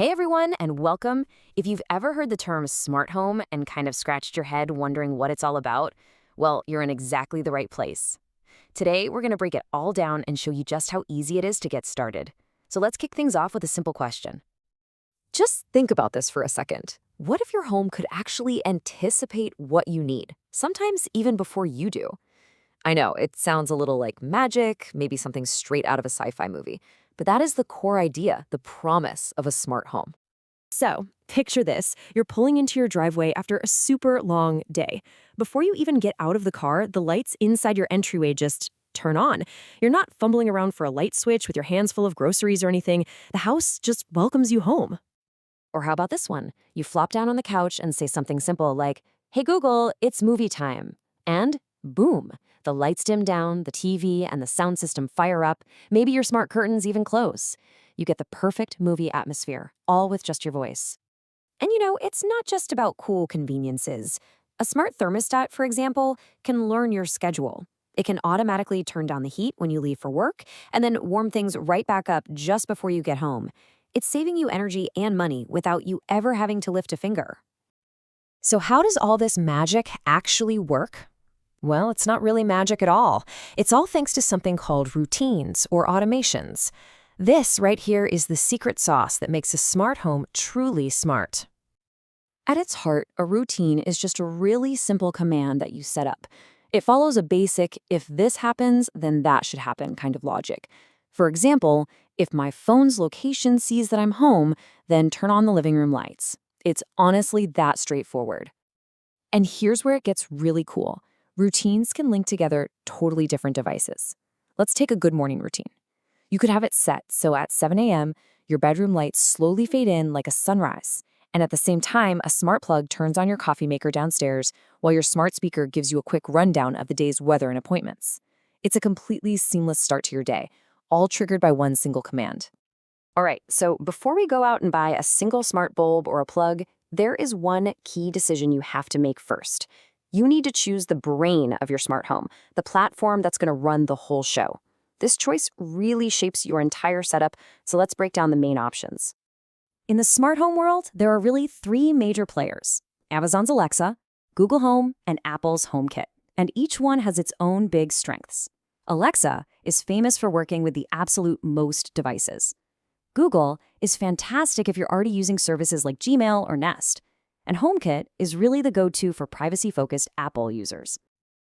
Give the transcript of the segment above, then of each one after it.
Hey everyone, and welcome. If you've ever heard the term smart home and kind of scratched your head wondering what it's all about, well, you're in exactly the right place. Today, we're going to break it all down and show you just how easy it is to get started. So let's kick things off with a simple question. Just think about this for a second. What if your home could actually anticipate what you need, sometimes even before you do? I know, it sounds a little like magic, maybe something straight out of a sci-fi movie, but that is the core idea, the promise of a smart home. So, picture this. You're pulling into your driveway after a super long day. Before you even get out of the car, the lights inside your entryway just turn on. You're not fumbling around for a light switch with your hands full of groceries or anything. The house just welcomes you home. Or how about this one? You flop down on the couch and say something simple like, "Hey Google, it's movie time." And boom, the lights dim down, the TV and the sound system fire up, maybe your smart curtains even close. You get the perfect movie atmosphere, all with just your voice. And it's not just about cool conveniences. A smart thermostat, for example, can learn your schedule. It can automatically turn down the heat when you leave for work and then warm things right back up just before you get home. It's saving you energy and money without you ever having to lift a finger. So how does all this magic actually work? Well, it's not really magic at all. It's all thanks to something called routines or automations. This right here is the secret sauce that makes a smart home truly smart. At its heart, a routine is just a really simple command that you set up. It follows a basic, if this happens, then that should happen kind of logic. For example, if my phone's location sees that I'm home, then turn on the living room lights. It's honestly that straightforward. And here's where it gets really cool. Routines can link together totally different devices. Let's take a good morning routine. You could have it set so at 7 a.m., your bedroom lights slowly fade in like a sunrise. And at the same time, a smart plug turns on your coffee maker downstairs while your smart speaker gives you a quick rundown of the day's weather and appointments. It's a completely seamless start to your day, all triggered by one single command. All right, so before we go out and buy a single smart bulb or a plug, there is one key decision you have to make first. You need to choose the brain of your smart home, the platform that's going to run the whole show. This choice really shapes your entire setup, so let's break down the main options. In the smart home world, there are really three major players: Amazon's Alexa, Google Home, and Apple's HomeKit. And each one has its own big strengths. Alexa is famous for working with the absolute most devices. Google is fantastic if you're already using services like Gmail or Nest. And HomeKit is really the go-to for privacy-focused Apple users.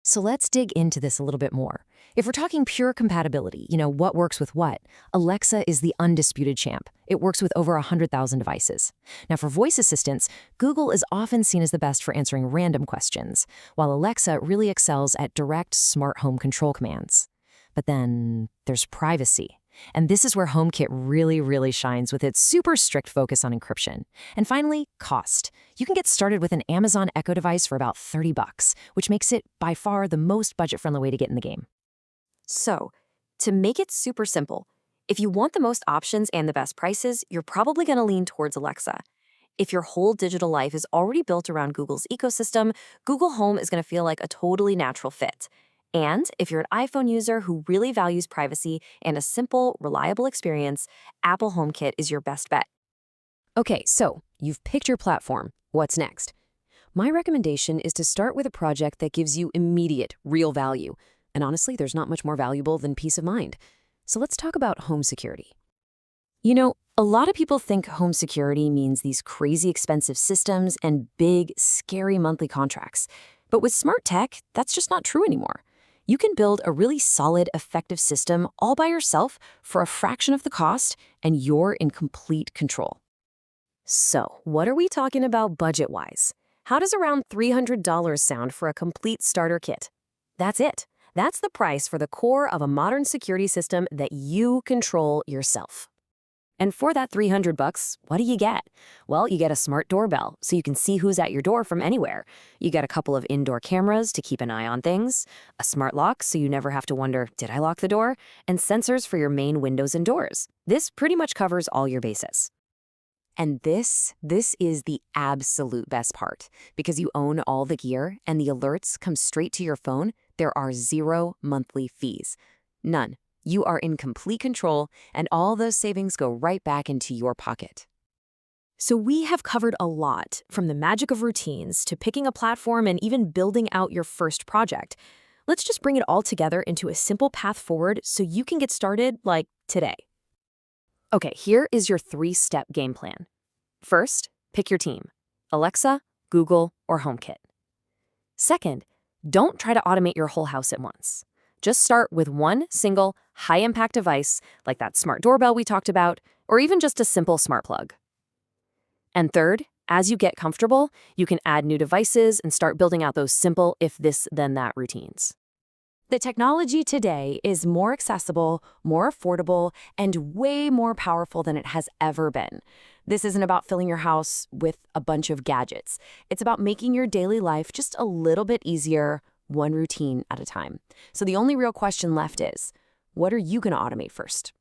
So let's dig into this a little bit more. If we're talking pure compatibility, what works with what, Alexa is the undisputed champ. It works with over 100,000 devices. Now for voice assistants, Google is often seen as the best for answering random questions, while Alexa really excels at direct smart home control commands. But then there's privacy. And this is where HomeKit really shines with its super strict focus on encryption. And finally, cost. You can get started with an Amazon Echo device for about $30, which makes it by far the most budget-friendly way to get in the game. So, to make it super simple, if you want the most options and the best prices, you're probably going to lean towards Alexa. If your whole digital life is already built around Google's ecosystem, Google Home is going to feel like a totally natural fit. And if you're an iPhone user who really values privacy and a simple, reliable experience, Apple HomeKit is your best bet. Okay, so you've picked your platform. What's next? My recommendation is to start with a project that gives you immediate, real value. And honestly, there's not much more valuable than peace of mind. So let's talk about home security. A lot of people think home security means these crazy expensive systems and big, scary monthly contracts. But with smart tech, that's just not true anymore. You can build a really solid, effective system all by yourself for a fraction of the cost, and you're in complete control. So, what are we talking about budget-wise? How does around $300 sound for a complete starter kit? That's it. That's the price for the core of a modern security system that you control yourself. And for that $300, what do you get? Well, you get a smart doorbell, so you can see who's at your door from anywhere. You get a couple of indoor cameras to keep an eye on things, a smart lock so you never have to wonder, did I lock the door? And sensors for your main windows and doors. This pretty much covers all your bases. And this is the absolute best part. Because you own all the gear and the alerts come straight to your phone, there are zero monthly fees. None. You are in complete control, and all those savings go right back into your pocket. So we have covered a lot, from the magic of routines to picking a platform and even building out your first project. Let's just bring it all together into a simple path forward so you can get started, like, today. Okay, here is your 3-step game plan. First, pick your team: Alexa, Google, or HomeKit. Second, don't try to automate your whole house at once. Just start with one single, high-impact device, like that smart doorbell we talked about, or even just a simple smart plug. And third, as you get comfortable, you can add new devices and start building out those simple if this, then that routines. The technology today is more accessible, more affordable, and way more powerful than it has ever been. This isn't about filling your house with a bunch of gadgets. It's about making your daily life just a little bit easier, one routine at a time. So the only real question left is, what are you going to automate first?